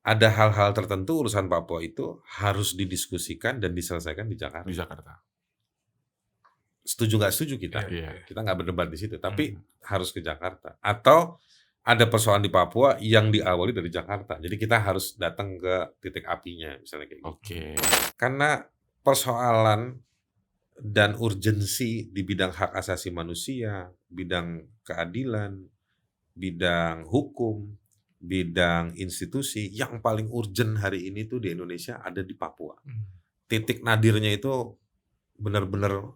ada hal-hal tertentu urusan Papua itu harus didiskusikan dan diselesaikan di Jakarta. Di Jakarta. Setuju nggak setuju kita? Iya. Kita nggak berdebat di situ, tapi harus ke Jakarta. Atau ada persoalan di Papua yang diawali dari Jakarta. Jadi kita harus datang ke titik apinya, misalnya kayak gitu. Oke. Karena persoalan dan urgensi di bidang hak asasi manusia, bidang keadilan, bidang hukum, bidang institusi, yang paling urgent hari ini tuh di Indonesia ada di Papua. Titik nadirnya itu benar-benar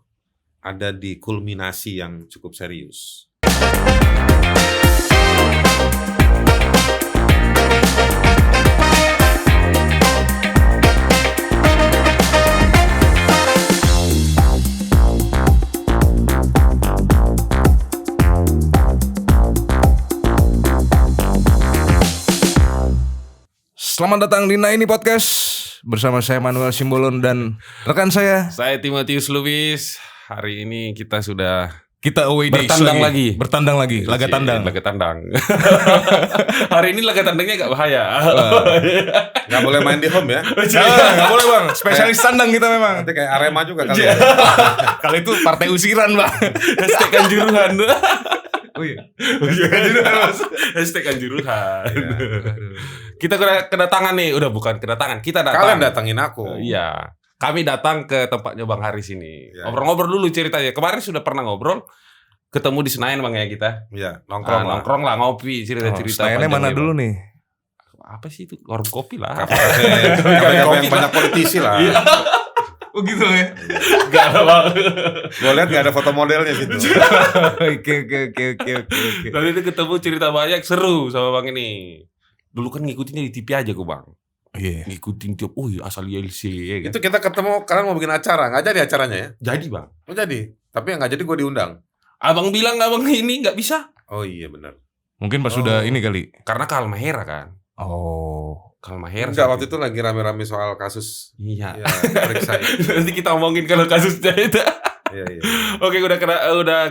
ada di kulminasi yang cukup serius. Selamat datang di Nah Ini Podcast bersama saya Manuel Simbolon dan rekan saya. Saya Timotius Lubis. Hari ini kita sudah Away days bertandang lagi, laga tandang. Hari ini laga tandangnya agak bahaya. Nggak boleh main di home ya. Nggak boleh bang, spesialis tandang kita memang. Nanti kayak Arema juga kali ya. Kalau itu partai usiran bang. Hashtag Kanjuruhan. Oh iya. Hashtag Kanjuruhan. Kita kedatangan nih, udah bukan kedatangan, kita datang. Kalian datangin aku. Iya. Kami datang ke tempatnya Bang Haris ini. Ya. Ngobrol-ngobrol dulu ceritanya. Kemarin sudah pernah ngobrol, ketemu di Senayan Bang ya kita. Iya, nongkrong lah, ngopi, cerita-cerita. Senayannya mana dulu nih? Apa sih itu? Warung kopi lah. Kafe yang banyak politisi lah. Oh gitu ya? Gak ada Bang. Gue lihat gak ada foto modelnya situ. Oke. Tadi itu ketemu cerita banyak, seru sama Bang ini. Dulu kan ngikutinnya di TV aja kok Bang. Iya. Ngikutin tiap, asal ILC ya kan? Itu kita ketemu, kalian mau bikin acara, nggak jadi acaranya ya? Jadi Bang. Oh jadi, tapi yang nggak jadi gue diundang. Abang bilang abang ini nggak bisa. Oh iya benar. Mungkin pas sudah ini kali. Karena Kalmahera kan. Oh. Kalmahera. Enggak, waktu itu lagi rame-rame soal kasus. Iya. Ya, periksa. Nanti kita omongin kalau kasusnya itu. Iya. Oke, udah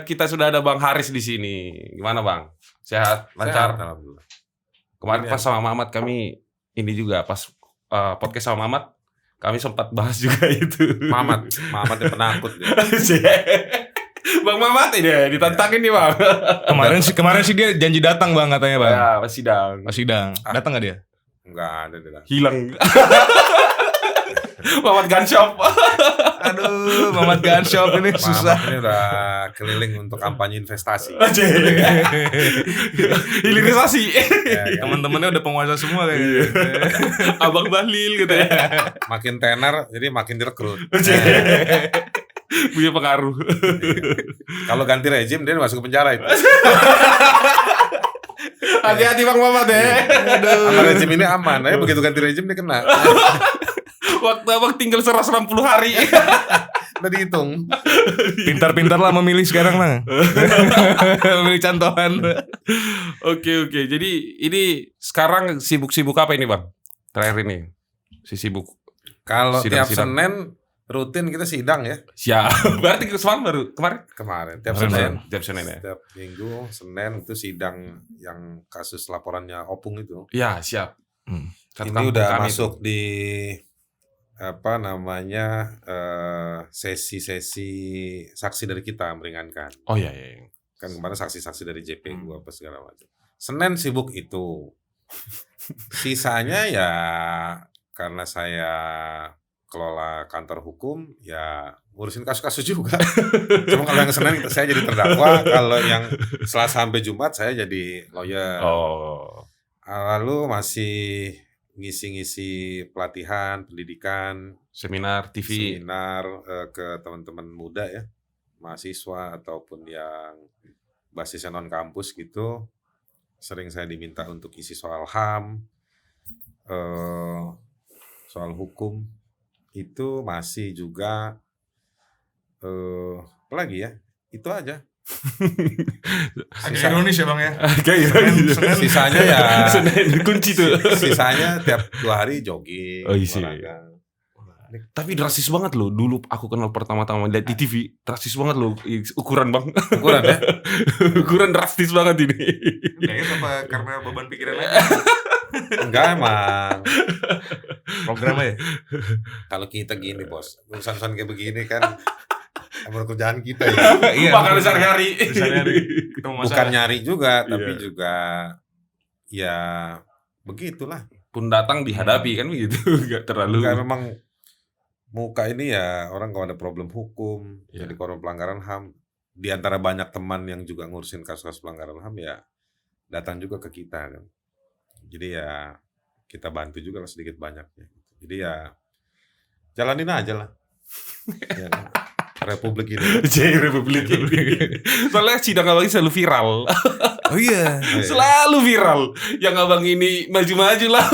kita sudah ada Bang Haris di sini. Gimana Bang? Sehat, lancar. Sehat, alhamdulillah. Kemarin pas sama Mamat kami ini juga pas podcast sama Mamat kami sempat bahas juga itu. Mamat yang penakut dia. Bang Mamat ini ditantangin nih Bang. Kemarin sih dia janji datang Bang katanya Bang. Ya, pas sidang. Datang nggak dia? Enggak ada dia. Hilang. Mamat Gun Shop. Aduh, Mamat Gun Shop ini susah. Mamat ini udah keliling untuk kampanye investasi. Hilirisasi. Teman-temannya udah penguasa semua kayaknya. Abang Bahlil gitu ya. Makin tenar, jadi makin direkrut. Punya pengaruh. Kalau ganti rejim dia masuk ke penjara itu. Hati-hati Bang Mamat ya. Sama rejim ini aman, begitu ganti rejim dia kena. Waktu abang tinggal 160 hari. Udah dihitung. Pintar-pintar lah memilih sekarang lah. Memilih cantolan. Oke. Jadi ini sekarang sibuk-sibuk apa ini Bang? Terakhir ini sibuk. Kalau tiap Sidang. Senin rutin kita sidang ya. Siap. Berarti semalam baru Kemarin tiap Senin. Tiap Senin ya. Setiap minggu Senin itu sidang yang kasus laporannya Opung itu. Ya siap. Ini udah masuk di sesi-sesi saksi dari kita meringankan. Oh iya. Kan kemarin saksi-saksi dari JP2 apa segala macam. Senin sibuk itu. Sisanya ya karena saya kelola kantor hukum ya ngurusin kasus-kasus juga. Cuma kalau yang Senin saya jadi terdakwa, kalau yang Selasa sampai Jumat saya jadi lawyer. Oh. Lalu masih ngisi-ngisi pelatihan, pendidikan, Seminar TV. Ke teman-teman muda ya, mahasiswa ataupun yang basisnya non kampus gitu. Sering saya diminta untuk isi soal HAM, soal hukum. Itu masih juga apa lagi ya? Itu aja. Agak ironis ya Bang ya. Sisanya ya kunci tuh. Sisanya tiap 2 hari jogging. Oh iya. Olahraga. Tapi drastis banget loh. Dulu aku kenal pertama-tama lihat di TV, drastis banget loh ukuran Bang. Ukuran ya? Ukuran drastis banget ini. Kayaknya apa karena beban pikiran aja. Enggak emang. Programnya ya? Kalau kita gini bos, urusan kayak begini kan emang kerjaan kita ya. Iya. Makan sehari-hari. Ketemu Bukan nyari juga, tapi Iya. juga ya begitulah. Pun datang dihadapi kan begitu. Enggak terlalu. Enggak, memang muka ini ya orang kalau ada problem hukum, Iya. jadi korban pelanggaran HAM, di antara banyak teman yang juga ngurusin kasus-kasus pelanggaran HAM ya datang juga ke kita kan. Jadi ya kita bantu juga lah sedikit banyaknya. Jadi ya jalanin aja lah. Ya kan? Republik ini. Republik ini. Soalnya sidang abang ini selalu viral. Oh iya. Selalu viral. Yang abang ini maju-maju lah.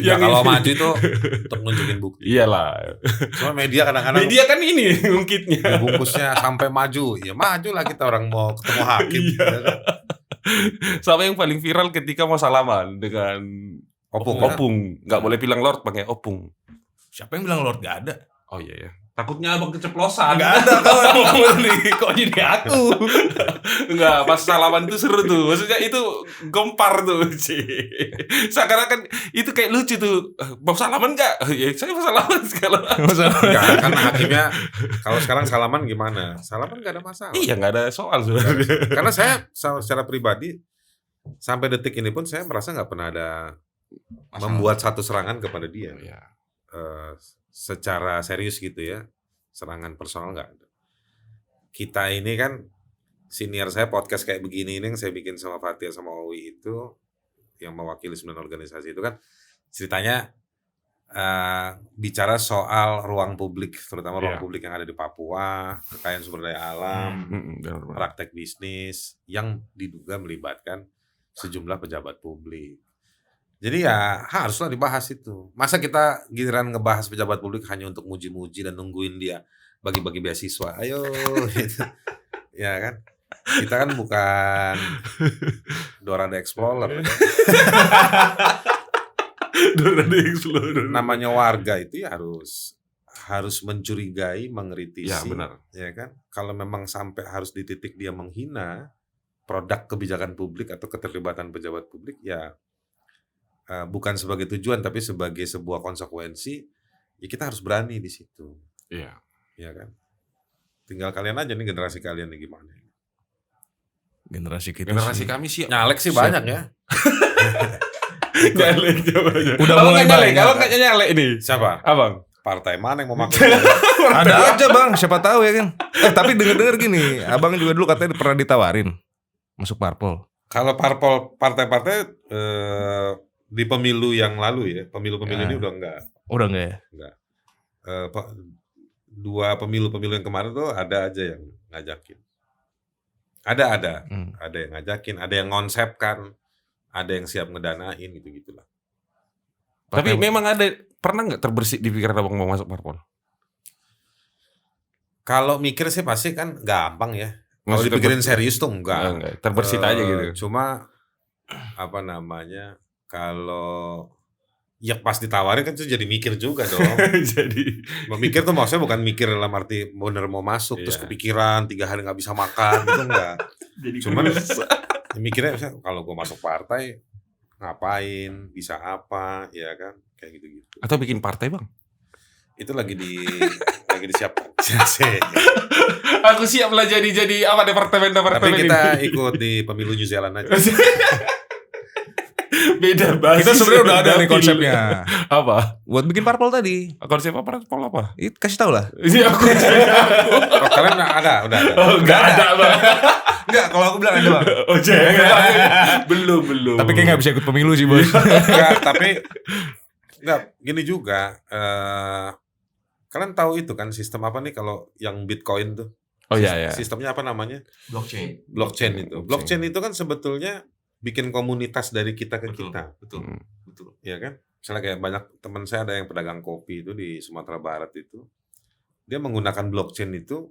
Ya Yang kalau ini- maju tuh untuk nunjukin bukti. Iyalah. Cuma media kadang-kadang Media kan ini ngungkitnya. bungkusnya sampai maju. Ya maju lah kita orang mau ketemu hakim. Iya. Ya kan? Sama yang paling viral ketika mau salaman dengan Opung. Opung. Nggak boleh bilang Lord, pakai Opung. Siapa yang bilang Lord gak ada? Oh iya ya. Takutnya abang keceplosan. Gak ada kawan nih. Kok jadi aku? Enggak, pas salaman itu seru tuh. Maksudnya itu gempar tuh. Seakan-akan itu kayak lucu tuh. Mau salaman enggak? Ya, saya mau salaman kalau. Enggak, kan hakimnya kalau sekarang salaman gimana? Salaman nggak ada masalah. Iya, enggak ada soal sebenarnya. Karena saya secara pribadi sampai detik ini pun saya merasa nggak pernah ada membuat satu serangan kepada dia. Iya. Secara serius gitu ya, serangan personal nggak ada. Kita ini kan senior saya podcast kayak begini ini yang saya bikin sama Fatia sama Owi itu yang mewakili 9 organisasi itu kan ceritanya bicara soal ruang publik, terutama ruang Iya. publik yang ada di Papua, kekayaan sumber daya alam, Benar-benar. praktek bisnis yang diduga melibatkan sejumlah pejabat publik. Jadi ya haruslah dibahas itu. Masa kita giliran ngebahas pejabat publik hanya untuk muji-muji dan nungguin dia bagi-bagi beasiswa. Ayo gitu. Ya kan? Kita kan bukan Dora the Explorer. Namanya warga itu ya harus mencurigai, mengkritisi. Ya, benar. Ya kan? Kalau memang sampai harus di titik dia menghina produk kebijakan publik atau keterlibatan pejabat publik ya bukan sebagai tujuan tapi sebagai sebuah konsekuensi ya kita harus berani di situ. Iya. Ya kan? Tinggal kalian aja nih generasi kalian nih gimana. Generasi kita Generasi sih. kami siap. Nyalek sih Siap. banyak ya. Nyalek banyak. Udah Abang mulai nggak nyalek, banyak. abang nggak nyalek ini. Siapa? Abang. Partai mana yang mau makan? Ada aja bang, siapa tahu ya kan. Tapi denger-denger gini, abang juga dulu katanya pernah ditawarin masuk parpol. Kalau partai-partai di pemilu yang lalu ya, pemilu-pemilu Ya. ini udah enggak. Udah enggak ya? Dua pemilu-pemilu yang kemarin tuh ada aja yang ngajakin. Ada yang ngajakin, ada yang ngonsepkan, ada yang siap ngedanain gitu-gitulah. Tapi memang ada pernah nggak terbersih di pikiran abang mau masuk parpol? Kalau mikir sih pasti kan gampang ya. Kalau Maksudnya dipikirin terbersih- serius tuh enggak. Terbersih aja gitu. Cuma apa namanya? Kalau ya pas ditawarin kan tuh jadi mikir juga dong. Jadi Memikir tuh maksudnya bukan mikir dalam arti bener mau masuk terus Iya. kepikiran 3 hari nggak bisa makan gitu enggak. Cuman kurus. ya mikirnya misalnya, kalau gue masuk partai ngapain, bisa apa, ya kan kayak gitu-gitu. Atau bikin partai bang? Itu lagi disiapkan. Sih. Aku siap lah jadi apa departemen Tapi kita ini. ikut di pemilu New Zealand aja. Beda basis. Kita sebenarnya udah ada nih dapil. konsepnya. Apa? Buat bikin parpol tadi. Konsep apa? Parpol apa? Kasih tau lah. Iya aku. Oh, kalian udah ada. Oh, enggak ada bang. Enggak, kalau aku bilang ada bang. Oh jangan. Belum. Tapi kayak gak bisa ikut pemilu sih bos. Enggak, gini juga. Kalian tahu itu kan sistem apa nih kalau yang Bitcoin tuh? Oh iya. Sistemnya apa namanya? Blockchain. Blockchain itu. Blockchain itu kan sebetulnya bikin komunitas dari kita ke kita. Betul. Ya kan? Misalnya kayak banyak teman saya ada yang pedagang kopi itu di Sumatera Barat itu. Dia menggunakan blockchain itu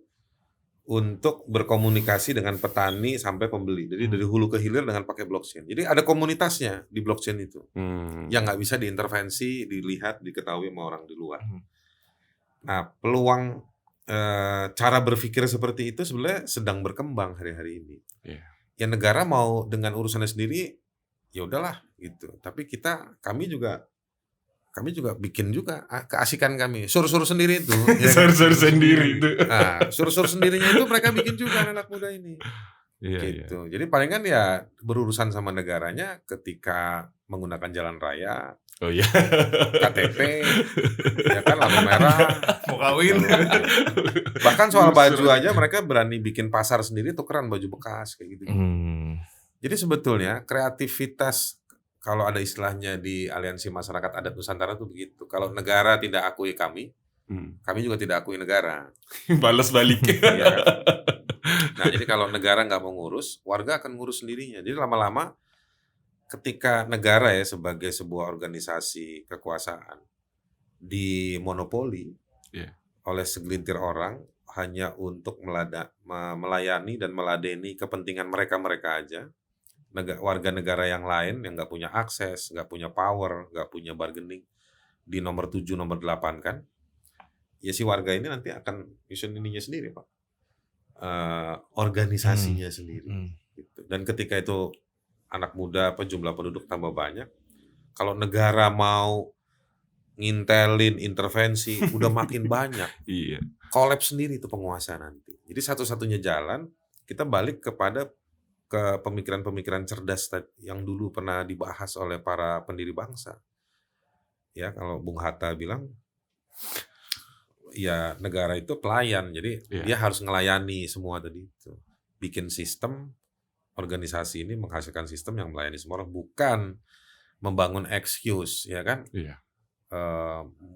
untuk berkomunikasi dengan petani sampai pembeli. Jadi dari hulu ke hilir dengan pakai blockchain. Jadi ada komunitasnya di blockchain itu. Yang nggak bisa diintervensi, dilihat, diketahui sama orang di luar. Nah, peluang cara berpikir seperti itu sebenarnya sedang berkembang hari-hari ini. Iya. Ya negara mau dengan urusannya sendiri ya udahlah gitu. Tapi kami juga bikin juga keasikan kami. Sur-sur sendiri itu. Ya kan? Sur-sur sendiri itu. Nah, sur-sur sendirinya itu mereka bikin juga anak muda ini. Iya, iya. Gitu. Jadi palingan ya berurusan sama negaranya ketika menggunakan jalan raya, Oh iya. KTP, ya kan lampu merah. Mau kawin. Bahkan soal baju aja mereka berani bikin pasar sendiri tukeran baju bekas kayak gitu. Jadi sebetulnya kreativitas kalau ada istilahnya di Aliansi Masyarakat Adat Nusantara itu begitu. Kalau negara tidak akui kami juga tidak akui negara. Balas balik. Iya kan? Nah, jadi kalau negara nggak mau ngurus, warga akan ngurus sendirinya. Jadi lama-lama ketika negara ya sebagai sebuah organisasi kekuasaan dimonopoli Iya. oleh segelintir orang hanya untuk melayani dan meladeni kepentingan mereka aja, warga negara yang lain yang nggak punya akses, nggak punya power, nggak punya bargaining di nomor 7, nomor 8 kan, ya si warga ini nanti akan nyusun ininya sendiri Pak, organisasinya sendiri. Gitu. Dan ketika itu anak muda jumlah penduduk tambah banyak, kalau negara mau ngintelin intervensi udah makin banyak, Iya. kolaps sendiri itu penguasa nanti. Jadi satu-satunya jalan kita balik ke pemikiran-pemikiran cerdas yang dulu pernah dibahas oleh para pendiri bangsa. Ya, kalau Bung Hatta bilang ya negara itu pelayan, jadi dia harus ngelayani semua tadi itu. Bikin sistem organisasi ini menghasilkan sistem yang melayani semua orang, bukan membangun excuse, ya kan? Iya.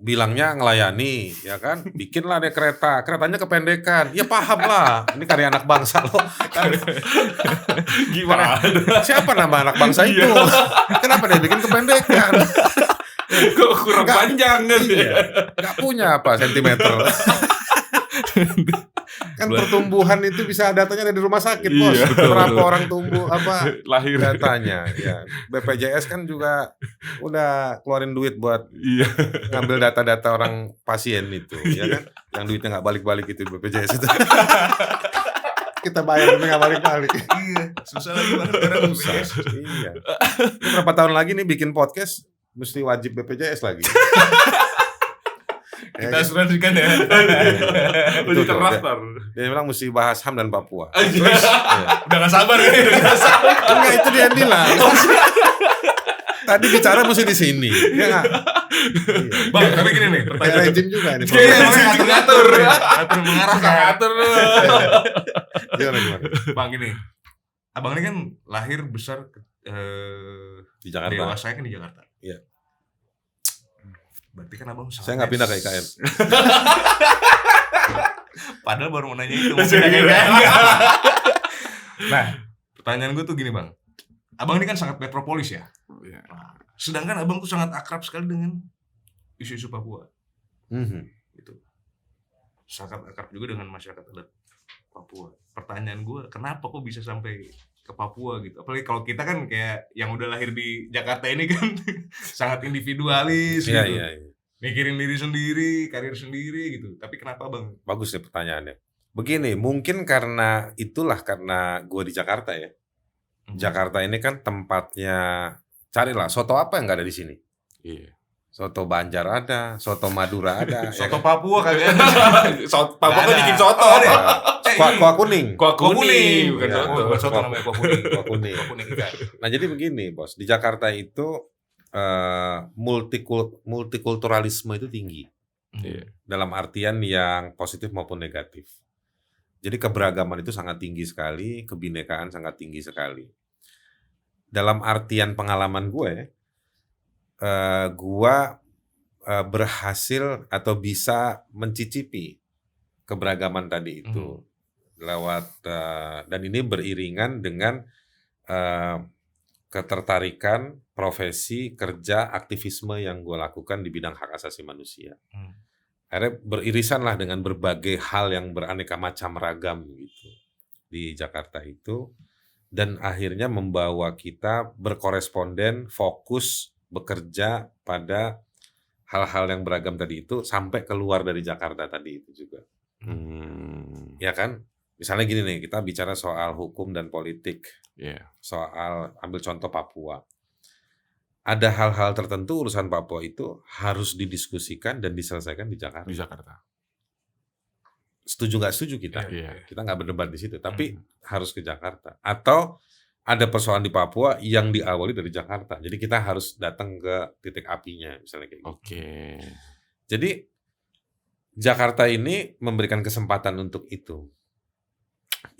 Bilangnya ngelayani, ya kan? Bikinlah deh keretanya kependekan. Ya paham lah, ini karya anak bangsa loh. Gimana? Siapa nama anak bangsa itu? Kenapa dia bikin kependekan? Kok kurang panjang kan? Iya. Nggak punya apa sentimeter. Kan pertumbuhan itu bisa datanya dari rumah sakit, Bos. Iya, Berapa orang tumbuh lahir datanya. Ya. BPJS kan juga udah keluarin duit buat ngambil data-data orang pasien itu, ya kan? Yang duitnya nggak balik-balik itu BPJS itu. Kita bayar tapi nggak balik-balik. Iya, susah lagi banget sekarang Susah. BPJS. Iya. Ini berapa tahun lagi nih bikin podcast mesti wajib BPJS lagi. Kita asuransikan ya. Udah terdaftar. Dia bilang mesti bahas HAM dan Papua. Iya. Udah gak sabar ya. Enggak, itu dia bilang. Tadi bicara mesti di sini. Ya nggak? Iya. Bang, tapi gini nih, Kayak pertanyaan. rejim juga ini. Iya, ngatur. Ngatur mengarahkan. Ngatur. Gimana? Bang, gini. Abang ini kan lahir besar Di Jakarta. dewasanya kan di Jakarta. Iya. Berarti kan abang Saya nggak pindah ke IKN. Padahal baru mau nanya itu. Mau pindah ke IKN. Nah, pertanyaan gue tuh gini bang. Abang ini kan sangat metropolis ya. Nah, sedangkan abang tuh sangat akrab sekali dengan isu-isu Papua. Gitu. Sangat akrab juga dengan masyarakat adat Papua. Pertanyaan gue, kenapa kok bisa sampai ke Papua gitu? Apalagi kalau kita kan kayak yang udah lahir di Jakarta ini kan sangat individualis Iya, gitu. iya. Mikirin diri sendiri, karir sendiri gitu. Tapi kenapa bang? Bagus nih pertanyaannya. Begini, mungkin karena gue di Jakarta ya. Jakarta ini kan tempatnya, carilah soto apa yang nggak ada di sini. Iya. Soto Banjar ada, soto Madura ada. Soto Papua kagak ada. Papua kan bikin soto. Kuah kuning. Kuah kuning, bukan Iya. soto. Bukan soto namanya kuah kuning. Kuah kuning. Kuah kuning ikan. Nah jadi begini bos, di Jakarta itu multikulturalisme itu tinggi. Iya. Dalam artian yang positif maupun negatif. Jadi keberagaman itu sangat tinggi sekali, kebinekaan sangat tinggi sekali. Dalam artian pengalaman gue berhasil atau bisa mencicipi keberagaman tadi itu lewat dan ini beriringan dengan ketertarikan profesi kerja aktivisme yang gue lakukan di bidang hak asasi manusia. Akhirnya beririsan lah dengan berbagai hal yang beraneka macam ragam gitu di Jakarta itu, dan akhirnya membawa kita berkoresponden, fokus bekerja pada hal-hal yang beragam tadi itu sampai keluar dari Jakarta tadi itu juga. Ya kan? Misalnya gini nih, kita bicara soal hukum dan politik, Iya. soal ambil contoh Papua. ada hal-hal tertentu urusan Papua itu harus didiskusikan dan diselesaikan di Jakarta. Di Jakarta. Setuju nggak setuju kita? Iya. Kita nggak berdebat di situ, tapi harus ke Jakarta. Atau ada persoalan di Papua yang diawali dari Jakarta. Jadi kita harus datang ke titik apinya, misalnya kayak gitu. Oke. Jadi Jakarta ini memberikan kesempatan untuk itu.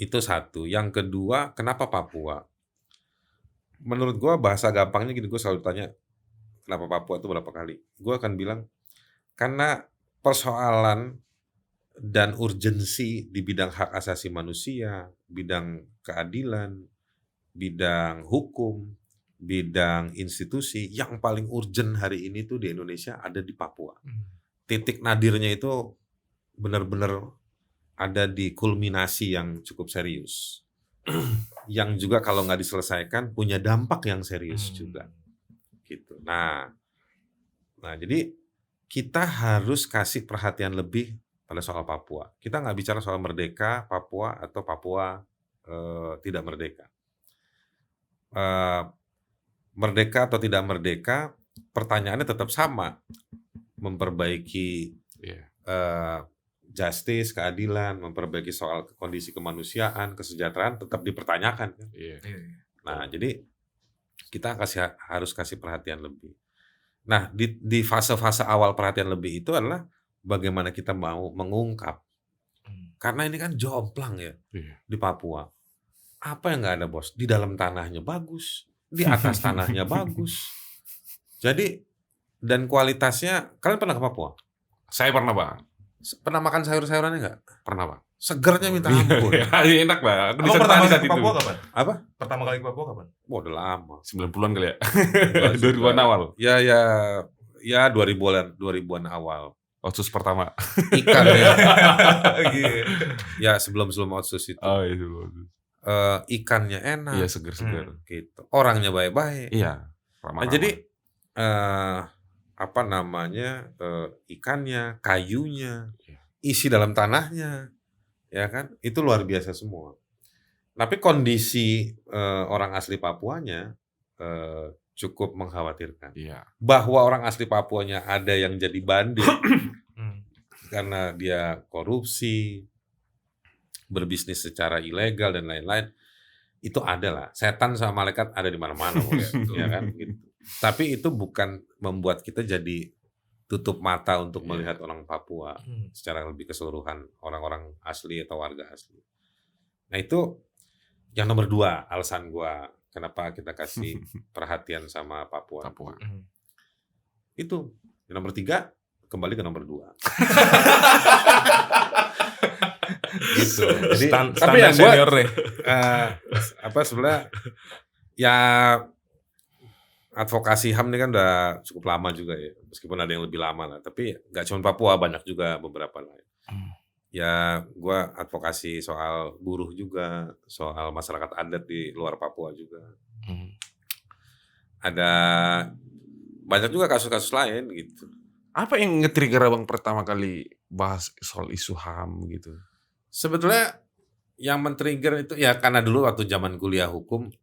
Itu satu. Yang kedua, kenapa Papua? Menurut gua bahasa gampangnya gini, gue selalu tanya, kenapa Papua itu berapa kali? Gue akan bilang, karena persoalan dan urgensi di bidang hak asasi manusia, bidang keadilan, bidang hukum, bidang institusi yang paling urgent hari ini tuh di Indonesia ada di Papua. Titik nadirnya itu benar-benar ada di kulminasi yang cukup serius. Yang juga kalau nggak diselesaikan punya dampak yang serius juga. Gitu. Nah, jadi kita harus kasih perhatian lebih pada soal Papua. Kita nggak bicara soal merdeka Papua atau Papua tidak merdeka. Merdeka atau tidak merdeka, pertanyaannya tetap sama. Memperbaiki justice, keadilan, memperbaiki soal kondisi kemanusiaan, kesejahteraan tetap dipertanyakan. Nah, jadi kita harus kasih perhatian lebih. Nah, di fase-fase awal perhatian lebih itu adalah bagaimana kita mau mengungkap. Karena ini kan jomplang ya di Papua. Apa yang nggak ada, bos? Di dalam tanahnya bagus, di atas tanahnya bagus. Jadi, dan kualitasnya, kalian pernah ke Papua? Saya pernah, Bang. Pernah makan sayur-sayurannya nggak? Pernah, Bang. Segernya minta ampun. Enak, Bang. Aku Abang pertama saat kali ke Papua kapan? Apa? Pertama kali ke Papua kapan? Wah, udah lama. 90-an kali ya. 2000-an awal. Ya 2000-an awal. Otsus pertama. Ikan ya. Ya sebelum Otsus itu. Oh, itu. Ikannya enak. Iya, seger-seger. Gitu. Orangnya baik-baik. Iya. Nah, jadi ikannya, kayunya, isi dalam tanahnya, ya kan? Itu luar biasa semua. Tapi kondisi orang asli Papuanya cukup mengkhawatirkan. Iya. Bahwa orang asli Papuanya ada yang jadi bandit karena dia korupsi, berbisnis secara ilegal dan lain-lain, itu ada lah. Setan sama malaikat ada di mana-mana, ya kan? Gitu. Tapi itu bukan membuat kita jadi tutup mata untuk melihat orang Papua secara lebih keseluruhan, orang-orang asli atau warga asli. Nah, itu yang nomor 2 alasan gua kenapa kita kasih perhatian sama Papua. Itu. Yang nomor 3 kembali ke nomor 2. Gitu. Jadi tapi yang gua sebenarnya ya advokasi HAM ini kan udah cukup lama juga ya, meskipun ada yang lebih lama lah, tapi nggak cuma Papua, banyak juga beberapa lain. Ya, gua advokasi soal buruh juga, soal masyarakat adat di luar Papua juga. Ada banyak juga kasus-kasus lain gitu. Apa yang nge-trigger Abang pertama kali bahas soal isu HAM gitu? Sebetulnya yang men-trigger itu ya karena dulu waktu zaman kuliah hukum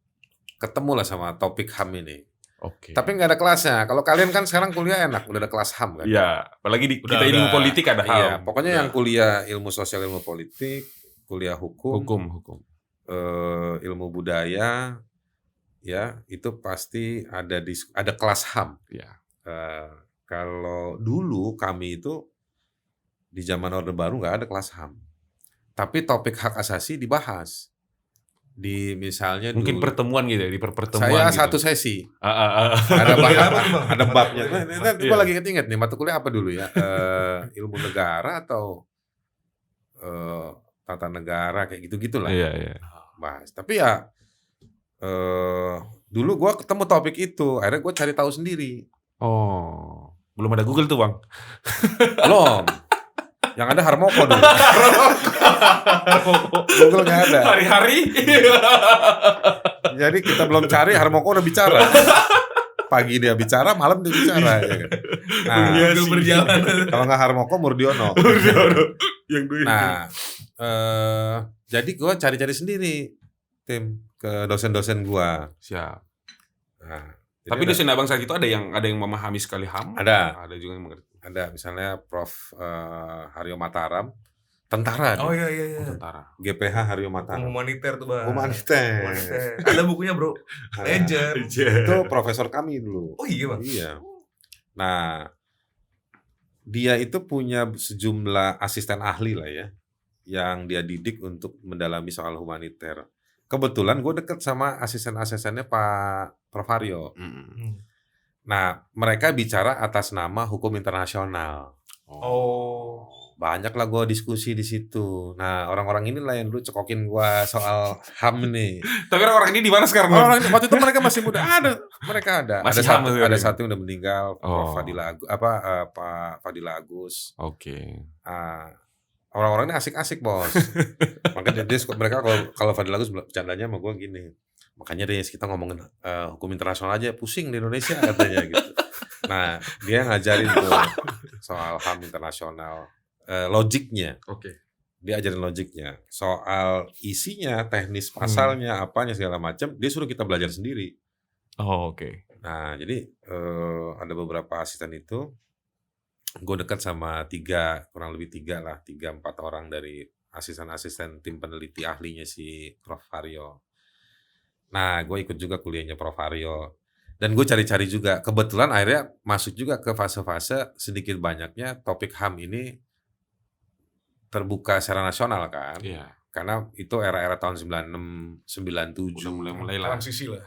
ketemulah sama topik HAM ini. Oke. Tapi nggak ada kelasnya. Kalau kalian kan sekarang kuliah enak, udah ada kelas HAM kan? Iya, apalagi kita ilmu politik ada HAM. Iya, pokoknya yang kuliah ilmu sosial, ilmu politik, kuliah hukum. Ilmu budaya, ya itu pasti ada kelas HAM. Iya. Kalau dulu kami itu di zaman Orde Baru nggak ada kelas HAM, tapi topik hak asasi dibahas. Di misalnya mungkin dulu, pertemuan gitu ya, di pertemuan saya gitu. satu sesi Ada ada babnya. Nanti gue lagi inget nih mata kuliah apa dulu ya, ilmu negara atau tata negara kayak gitu-gitulah. Iya. Bahas. Tapi ya dulu gue ketemu topik itu, akhirnya gue cari tahu sendiri. Oh, belum ada Google tuh, Bang. Belum. Yang ada Harmoko dulu. Google nggak ada. Hari-hari. Jadi kita belum cari, Harmoko udah bicara. Pagi dia bicara, malam dia bicara. Ya kan? Nah, berjalan. Kalau nggak Harmoko, Murdiono. Yang dulu. Nah, jadi gue cari-cari sendiri, tim ke dosen-dosen gue. Siap. Nah, Jadi Tapi dosen abang saat itu ada yang memahami sekali HAM. ada Juga yang mengerti. misalnya Prof Haryo Mataram, tentara Oh dia. iya. Tentara. GPH Haryo Hukum Mataram. humaniter tuh bang. Humaniter. Ada bukunya bro. Ada. Legend. Itu profesor kami dulu. Oh iya bang. Iya. Nah, dia itu punya sejumlah asisten ahli lah ya, yang dia didik untuk mendalami soal humaniter. Kebetulan gue deket sama asisten-asistennya Pak Prof Haryo. Nah, mereka bicara atas nama hukum internasional. Oh. Banyak lah gue diskusi di situ. Nah, orang-orang inilah yang dulu cekokin gue soal HAM nih. Tapi orang ini di mana sekarang? Bang? Orang waktu itu mereka masih muda. Mereka ada. Masih ada HAM satu, sekarang. ada satu yang udah meninggal, Prof Oh. Fadila Pak Fadila Agus. Oke. Orang-orang ini asik-asik bos. Makanya mereka kalau Fadila Agus bercandanya sama gue gini. Makanya deh kita ngomongin hukum internasional aja pusing di Indonesia katanya gitu. Nah, dia ngajarin tuh soal HAM internasional. Logiknya, dia ajarin logiknya. Soal isinya, teknis pasalnya, apanya segala macam, dia suruh kita belajar sendiri. Oh, oke. Nah, jadi ada beberapa asisten itu, gue dekat sama kurang lebih 3-4 orang dari asisten-asisten tim peneliti ahlinya si Prof Haryo. Nah, gue ikut juga kuliahnya Prof Haryo. Dan gue cari-cari juga. Kebetulan akhirnya masuk juga ke fase-fase sedikit banyaknya topik HAM ini terbuka secara nasional kan. Iya. Karena itu era-era tahun 96, 97. Udah mulai lah. Transisi lah.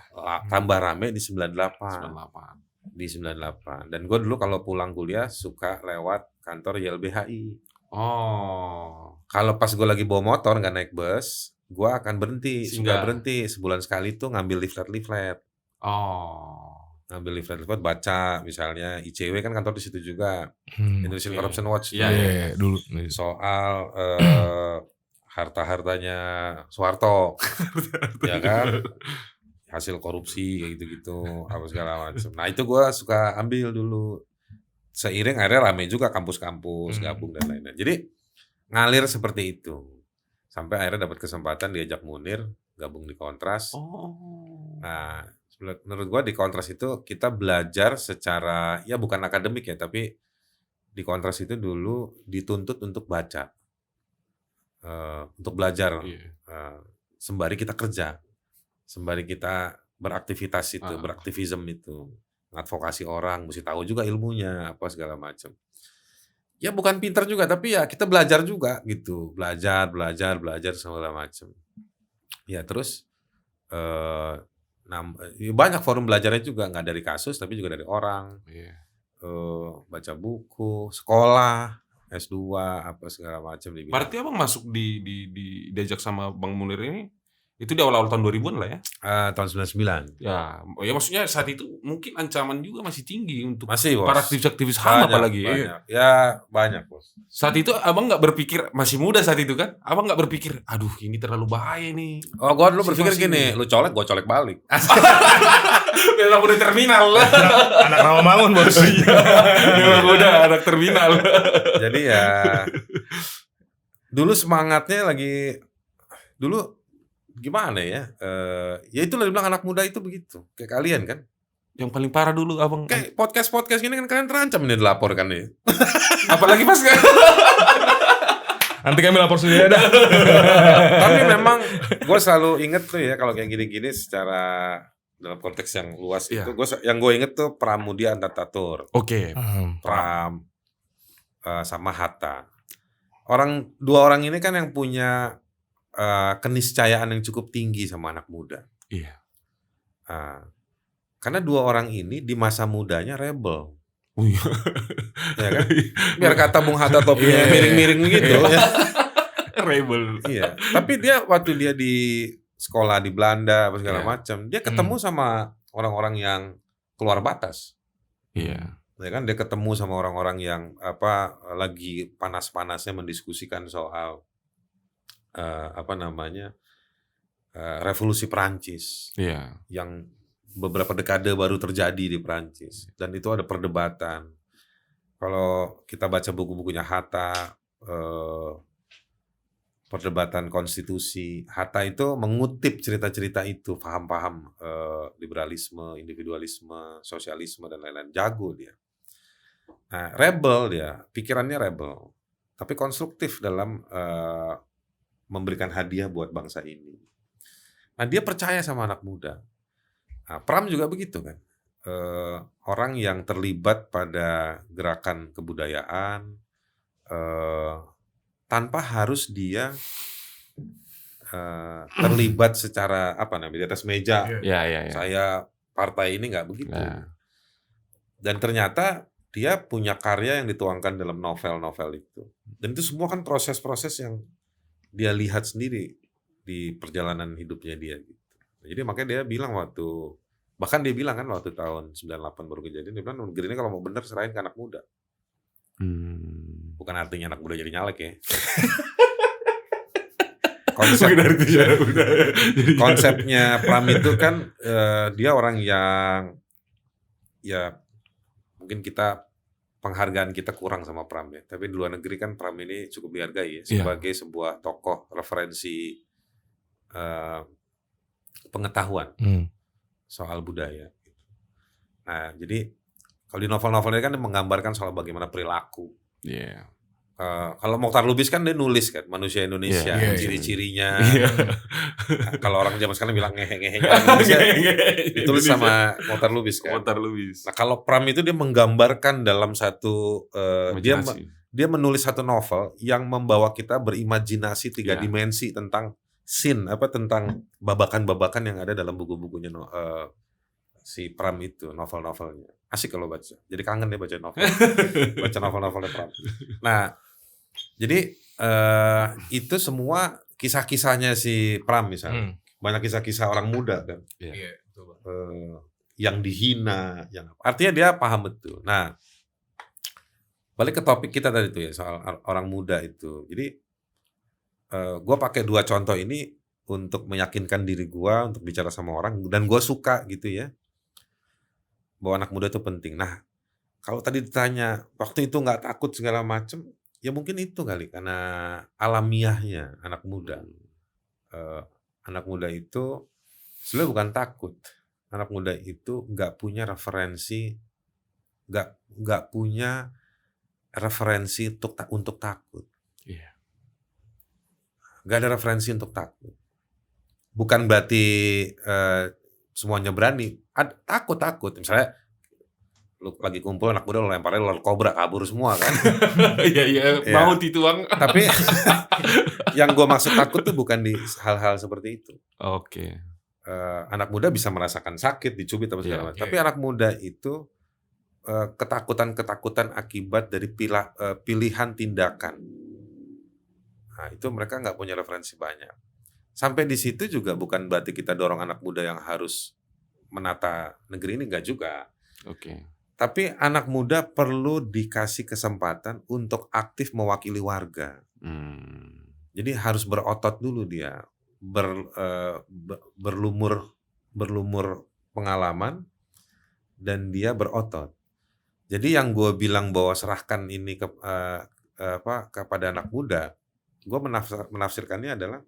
Tambah rame di 98. 98. Di 98. Dan gue dulu kalau pulang kuliah suka lewat kantor YLBHI. Oh. Kalau pas gue lagi bawa motor nggak naik bus, gue akan berhenti. Singgah. Suka berhenti sebulan sekali tuh ngambil leaflet. Oh. Ngambil leaflet baca, misalnya ICW kan kantor di situ juga, Indonesian Oke. Corruption Watch Iya, tuh. iya, dulu. Soal harta-hartanya Soeharto, ya kan, hasil korupsi kayak gitu-gitu, apa segala macam. Nah itu gue suka ambil dulu. Seiring akhirnya rame juga kampus-kampus gabung dan lain-lain. Jadi ngalir seperti itu. Sampai akhirnya dapat kesempatan diajak Munir gabung di Kontras. Oh. Nah, menurut gua di Kontras itu kita belajar secara, ya bukan akademik ya, tapi di Kontras itu dulu dituntut untuk baca, untuk belajar, Iya. sembari kita kerja, sembari kita beraktivitas itu, Ah. beraktivisme itu, ngadvokasi orang, mesti tahu juga ilmunya apa segala macam. Ya bukan pintar juga, tapi ya kita belajar juga gitu, belajar segala macam. Ya terus banyak forum belajarnya juga, nggak dari kasus tapi juga dari orang. Iya. Baca buku, sekolah, S2 apa segala macam di bidang. Berarti abang masuk diajak sama Bang Munir ini itu di awal-awal tahun 2000-an lah ya? Tahun 99. Ya, maksudnya saat itu mungkin ancaman juga masih tinggi untuk Masih bos. para aktivis HAM apalagi. Banyak. Ya banyak bos. Saat itu abang nggak berpikir, masih muda saat itu kan? Abang nggak berpikir, aduh ini terlalu bahaya nih. Oh gua dulu berpikir Situasinya. gini, lu colek gua colek balik. Memang udah terminal lah. Anak Rawamangun bos. Memang udah anak terminal. Jadi ya dulu semangatnya lagi dulu gimana ya? Ya itulah dibilang anak muda itu begitu. Kayak kalian kan. Yang paling parah dulu abang. Kayak podcast gini kan kalian terancam ini dilaporkan nih. Apalagi pas kan. Nanti kami lapor sendiri dah. Tapi memang gue selalu inget tuh ya kalau kayak gini-gini secara dalam konteks yang luas Iya. itu yang gue inget tuh Pramudia Antartatur, Oke. Pram sama Hatta. Dua orang ini kan yang punya keniscayaan yang cukup tinggi sama anak muda. Iya. Karena dua orang ini di masa mudanya rebel. Oh iya. Ya kan? Biar kata Bung Hatta topinya Iya. miring-miring gitu. Rebel. Iya. Tapi waktu dia di sekolah di Belanda apa segala Iya. macam, dia ketemu sama orang-orang yang keluar batas. Iya. Ya kan, dia ketemu sama orang-orang yang lagi panas-panasnya mendiskusikan soal revolusi Perancis Iya. yang beberapa dekade baru terjadi di Perancis, dan itu ada perdebatan. Kalau kita baca buku-bukunya Hatta, perdebatan konstitusi. Hatta itu mengutip cerita-cerita itu, paham-paham liberalisme, individualisme, sosialisme dan lain-lain. Jago dia. Nah, rebel dia, pikirannya rebel, tapi konstruktif dalam memberikan hadiah buat bangsa ini. Nah, dia percaya sama anak muda. Nah, Pram juga begitu kan. Orang yang terlibat pada gerakan kebudayaan tanpa harus dia terlibat secara di atas meja. Ya. Saya partai ini nggak begitu. Nah. Dan ternyata dia punya karya yang dituangkan dalam novel-novel itu. Dan itu semua kan proses-proses yang dia lihat sendiri di perjalanan hidupnya dia gitu. Jadi makanya dia bilang bahkan dia bilang kan waktu tahun 98 baru kejadian, dia bilang negeri ini kalau mau bener serahin ke anak muda. Bukan artinya anak muda jadi nyalek ya. Konsepnya Pram itu kan dia orang yang ya mungkin penghargaan kita kurang sama Pram ya. Tapi di luar negeri kan Pram ini cukup dihargai ya sebagai sebuah tokoh referensi pengetahuan soal budaya. Nah, jadi kalau di novel-novelnya kan menggambarkan soal bagaimana perilaku. Iya. Kalau Mokhtar Lubis kan dia nulis kan manusia Indonesia, ciri-cirinya. Nah, kalau orang zaman sekarang bilang ngehe-ngehe Indonesia, ditulis sama Mokhtar Lubis kan. Mokhtar Lubis. Nah, kalau Pram itu dia menggambarkan dalam satu Imajinasi. dia menulis satu novel yang membawa kita berimajinasi 3 Iya. dimensi tentang tentang babakan-babakan yang ada dalam buku-bukunya si Pram itu, novel-novelnya. Asik kalau baca. Jadi kangen deh baca novel. Baca novel-novelnya Pram. Nah, jadi itu semua kisah-kisahnya si Pram misalnya. Banyak kisah-kisah orang muda kan. Iya, betul, Bang. Yang dihina, artinya dia paham betul. Nah, balik ke topik kita tadi tuh ya soal orang muda itu. Jadi gue pakai 2 contoh ini untuk meyakinkan diri gue untuk bicara sama orang, dan gue suka gitu ya bahwa anak muda itu penting. Nah, kalau tadi ditanya waktu itu nggak takut segala macem, ya mungkin itu kali karena alamiahnya anak muda. Anak muda itu sebenarnya bukan takut. Anak muda itu nggak punya referensi, nggak punya referensi untuk takut. Iya. Nggak ada referensi untuk takut. Bukan berarti semuanya berani. Takut. Misalnya lu lagi kumpul anak muda, lu lemparin ular kobra, kabur semua kan. Iya, mau dituang. Tapi yang gue maksud takut tuh bukan di hal-hal seperti itu. Oke. Anak muda bisa merasakan sakit, dicubit atau segala macam. Tapi anak muda itu ketakutan akibat dari pilihan tindakan. Nah, itu mereka nggak punya referensi banyak. Sampai di situ juga bukan berarti kita dorong anak muda yang harus menata negeri ini, nggak juga. Oke. Tapi anak muda perlu dikasih kesempatan untuk aktif mewakili warga. Jadi harus berotot dulu dia, berlumur pengalaman, dan dia berotot. Jadi yang gue bilang bahwa serahkan ini kepada anak muda, gue menafsirkannya adalah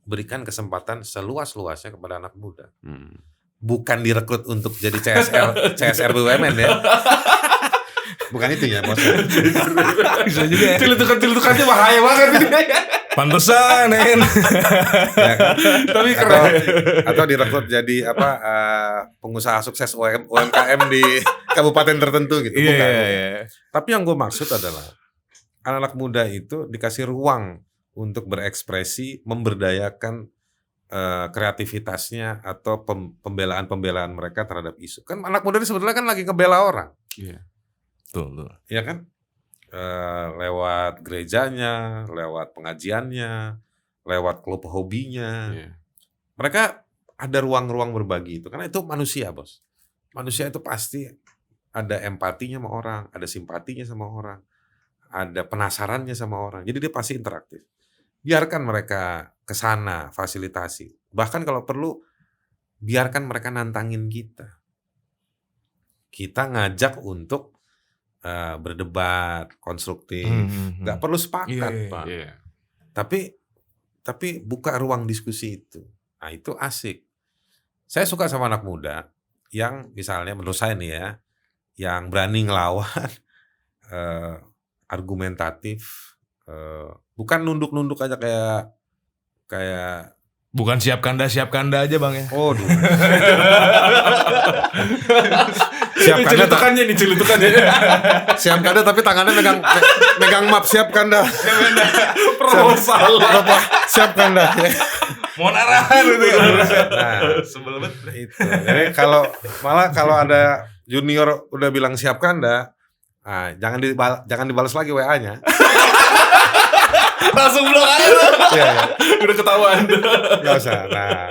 berikan kesempatan seluas-luasnya kepada anak muda. Bukan direkrut untuk jadi CSR BUMN ya. Bukan itu ya, bos. Bisa juga ya. Cilutukannya bahaya banget. Pantesan, Nen. Ya kan? Tapi keren. Atau direkrut jadi pengusaha sukses UMKM di kabupaten tertentu gitu. Bukan. Iya. Tapi yang gue maksud adalah anak-anak muda itu dikasih ruang untuk berekspresi, memberdayakan kreativitasnya atau pembelaan mereka terhadap isu. Kan anak muda ini sebetulnya kan lagi ngebela orang. Iya. Betul. Ya kan? Lewat gerejanya, lewat pengajiannya, lewat klub hobinya. Iya. Mereka ada ruang-ruang berbagi itu. Karena itu manusia, bos. Manusia itu pasti ada empatinya sama orang, ada simpatinya sama orang, ada penasarannya sama orang. Jadi dia pasti interaktif. Biarkan mereka ke sana, fasilitasi. Bahkan kalau perlu, biarkan mereka nantangin kita. Kita ngajak untuk berdebat konstruktif. Nggak perlu sepakat, Pak. Iya. Tapi tapi buka ruang diskusi itu. Nah, itu asik. Saya suka sama anak muda yang misalnya menurut saya nih ya, yang berani ngelawan, argumentatif, bukan nunduk-nunduk aja kayak Bukan siap kanda aja Bang ya. oh dulu. Siap kanda, Celutukannya nih, celutukannya. siap kanda tapi tangannya megang map siap kanda. Proposal. Siap kanda. Mohon arahan gitu ya. Nah, Sebel banget. itu. Jadi kalau ada junior udah bilang siap kanda, jangan dibalas lagi WA-nya. Langsung blok aja. Iya, Udah ketahuan. nggak usah. Nah,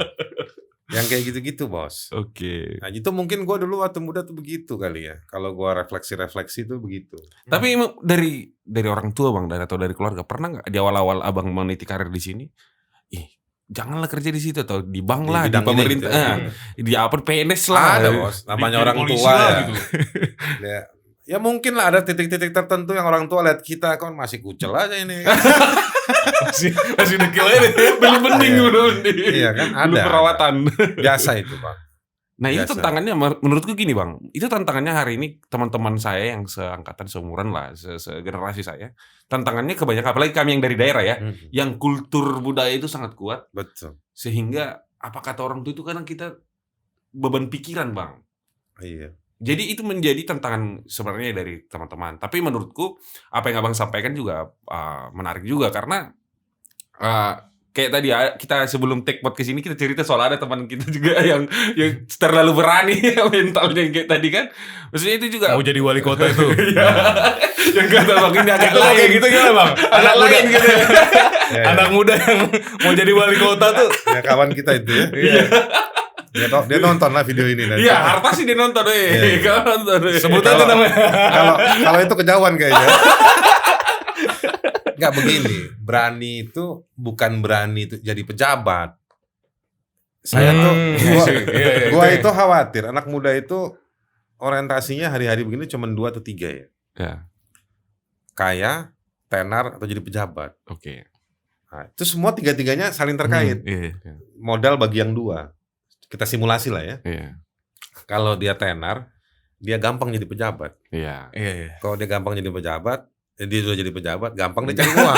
yang kayak gitu-gitu, Bos. Oke. Nah, itu mungkin gue dulu waktu muda tuh begitu kali ya. Kalau gue refleksi tuh begitu. Tapi emang dari orang tua Bang, atau dari keluarga, pernah nggak di awal-awal Abang meniti karir di sini? Janganlah kerja di situ atau di bank Di lah, di bidang ini pemerintah, gitu di apa PNS lah. Ada, Bos. Namanya Bikin orang polisi tua lah ya. gitu. Ya mungkin lah ada titik-titik tertentu yang orang tua lihat kita kan masih kucel aja ini. Masih dekil aja. Belum penting, Iya. belum penting. Iya kan, Belum ada. Perawatan. Biasa itu, Pak. Nah itu Biasa. tantangannya menurutku gini Bang, itu tantangannya hari ini teman-teman saya yang seangkatan, seumuran lah, segenerasi saya, tantangannya kebanyakan, apalagi kami yang dari daerah ya, yang kultur budaya itu sangat kuat, Betul. sehingga apa kata orang tua itu kadang kita beban pikiran Bang. Iya. Jadi itu menjadi tantangan sebenarnya dari teman-teman. Tapi menurutku apa yang Abang sampaikan juga menarik juga karena kayak tadi kita sebelum take podcast ini kita cerita soal ada teman kita juga yang terlalu berani mentalnya yang kayak tadi kan. Maksudnya itu juga Mau jadi wali kota itu. Iya. Yang kata Bang ini agak Kalau lain kayak gitu gimana Bang? Agak lain gitu. Ya, Anak muda yang mau jadi wali kota tuh. ya kawan kita itu ya. Iya. Dia nonton lah video ini nanti. Iya, harta sih dia nonton Iya. Kalau nonton. Sebut aja namanya. Kalau itu kejauhan kayaknya. Enggak begini, berani itu bukan berani itu jadi pejabat. Saya tuh gua itu khawatir anak muda itu orientasinya hari-hari begini cuma 2 atau 3 ya. Ya, Kaya, tenar atau jadi pejabat. oke. Nah, itu semua tiga-tiganya saling terkait. Iya. Modal bagi yang 2. Kita simulasi lah ya. Iya. Kalau dia tenar, dia gampang jadi pejabat. Iya. Iya. Kalau dia gampang jadi pejabat, dia sudah jadi pejabat, gampang dia cari uang.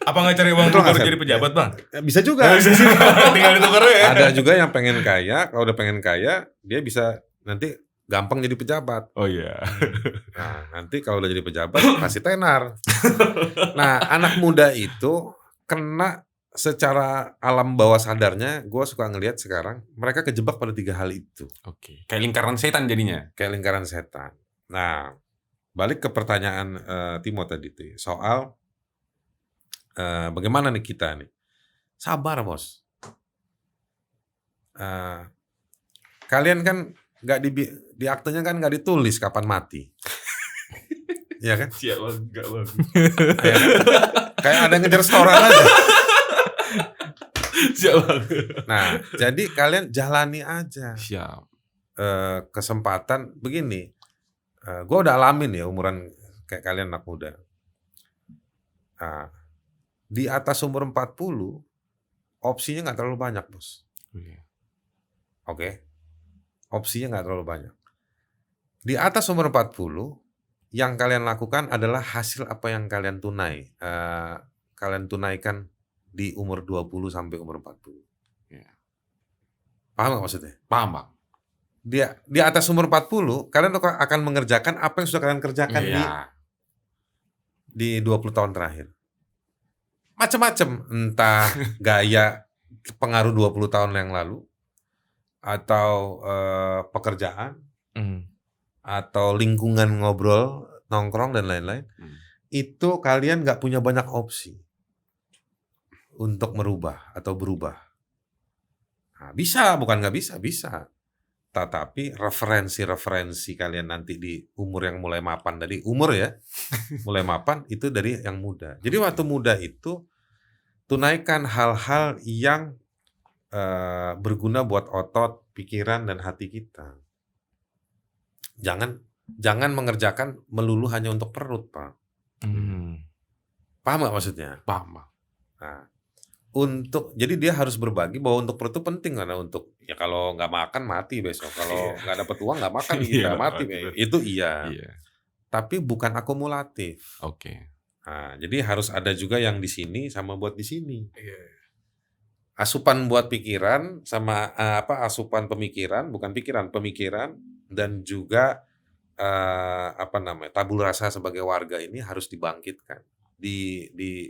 Apa nggak cari uang Betul baru nggak, Sep? jadi pejabat Bang? Bisa juga. Tinggal ditukar ya. Ada juga yang pengen kaya, kalau udah pengen kaya, dia bisa nanti gampang jadi pejabat. Oh iya. Nah, nanti kalau udah jadi pejabat, pasti tenar. Nah, anak muda itu kena secara alam bawah sadarnya, gue suka ngelihat sekarang, mereka kejebak pada 3 hal itu. Oke. Kayak lingkaran setan jadinya. Kayak lingkaran setan. Nah, balik ke pertanyaan Timo tadi tuh, soal bagaimana nih kita nih? Sabar, Bos. Kalian kan nggak di aktenya kan nggak ditulis kapan mati. Iya kan? Siap Bang, enggak Bang. Ya kan? Kayak ada yang ngejar setoran aja. Siap Bang. Nah, jadi kalian jalani aja Siap. kesempatan begini. Gue udah alamin ya umuran kayak kalian anak muda. Nah, di atas umur 40 opsinya nggak terlalu banyak, Bos. Oke. Opsinya nggak terlalu banyak. Di atas umur 40 yang kalian lakukan adalah hasil apa yang kalian tunaikan di umur 20 sampai umur 40. Ya. Paham nggak maksudnya? Paham Bang? Di atas umur 40 kalian akan mengerjakan apa yang sudah kalian kerjakan Iya. di 20 tahun terakhir. Macam-macam, entah gaya pengaruh 20 tahun yang lalu atau pekerjaan atau lingkungan ngobrol, nongkrong dan lain-lain. Itu kalian nggak punya banyak opsi untuk merubah atau berubah. Nah, bisa, bukan nggak bisa, bisa. Tetapi referensi kalian nanti di umur yang mulai mapan tadi, umur ya, mulai mapan itu dari yang muda. Jadi waktu muda itu tunaikan hal-hal yang berguna buat otot, pikiran dan hati kita. Jangan mengerjakan melulu hanya untuk perut, Pak. Paham nggak maksudnya? Paham Bang. Nah, jadi dia harus berbagi bahwa untuk perut itu penting karena untuk ya kalau nggak makan mati besok, kalau nggak dapat uang nggak makan Iya, kita nggak mati. mati, betul. Itu iya, Iya. tapi bukan akumulatif. Oke. Nah, jadi harus ada juga yang di sini sama buat di sini. Iya. Asupan buat pikiran sama asupan pemikiran, bukan pikiran, pemikiran dan juga tabul rasa sebagai warga ini harus dibangkitkan,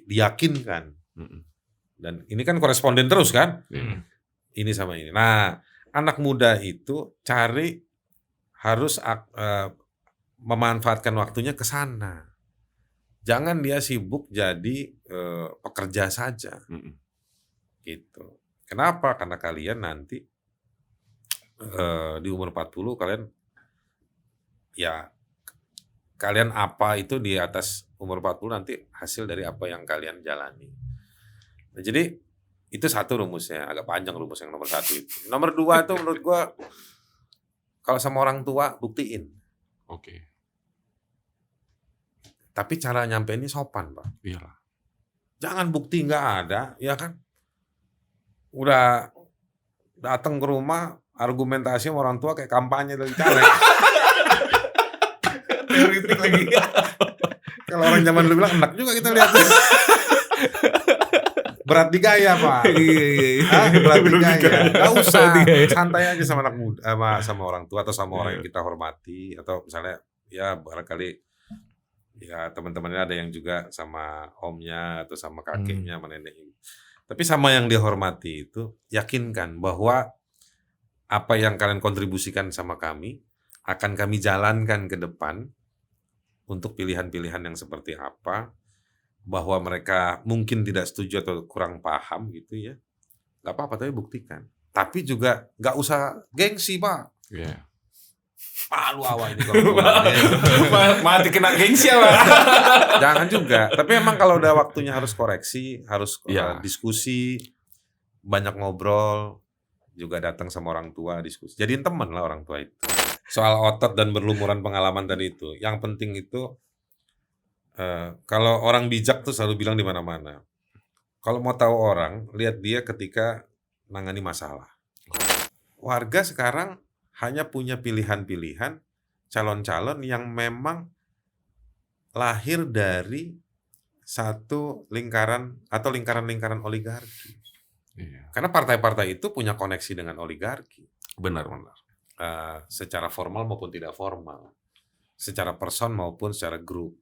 diyakinkan. Mm-mm. Dan ini kan koresponden terus kan? Iya. Ini sama ini. Nah, anak muda itu harus memanfaatkan waktunya ke sana. Jangan dia sibuk jadi pekerja saja. Mm-mm. Gitu. Kenapa? Karena kalian nanti di umur 40 kalian apa itu di atas umur 40 nanti hasil dari apa yang kalian jalani. Nah, jadi itu satu rumusnya, agak panjang rumus yang nomor 1 itu. Nomor 2 itu menurut gua kalau sama orang tua buktiin. Oke. Tapi cara nyampe ini sopan, Pak. Iyalah. Jangan bukti nggak ada, ya kan? Udah datang ke rumah argumentasi sama orang tua kayak kampanye dari caleg. Teoritik lagi. Kalau orang zaman dulu bilang enak juga kita lihat. Berat di gaya, Pak. Iya. Berat di gaya. Gak usah, Berat di gaya. santai aja sama anak muda, sama orang tua atau sama orang yang kita hormati, atau misalnya ya barangkali ya teman-temannya ada yang juga sama omnya atau sama kakeknya, sama neneknya. Tapi sama yang dihormati itu yakinkan bahwa apa yang kalian kontribusikan sama kami akan kami jalankan ke depan untuk pilihan-pilihan yang seperti apa. Bahwa mereka mungkin tidak setuju atau kurang paham gitu ya, nggak apa-apa, tapi buktikan. Tapi juga nggak usah gengsi, Pak. Iya. Lu awal ini kalau Mati kena gengsi ya, Pak. jangan juga. Tapi emang kalau udah waktunya harus koreksi, harus Iya. diskusi, banyak ngobrol, juga datang sama orang tua diskusi. Jadiin teman lah orang tua itu. Soal otot dan berlumuran pengalaman tadi itu, yang penting itu kalau orang bijak tuh selalu bilang di mana-mana. Kalau mau tahu orang, lihat dia ketika nangani masalah. Warga sekarang hanya punya pilihan-pilihan calon-calon yang memang lahir dari satu lingkaran atau lingkaran-lingkaran oligarki. Iya. Karena partai-partai itu punya koneksi dengan oligarki. Benar. Secara formal maupun tidak formal. Secara person maupun secara grup.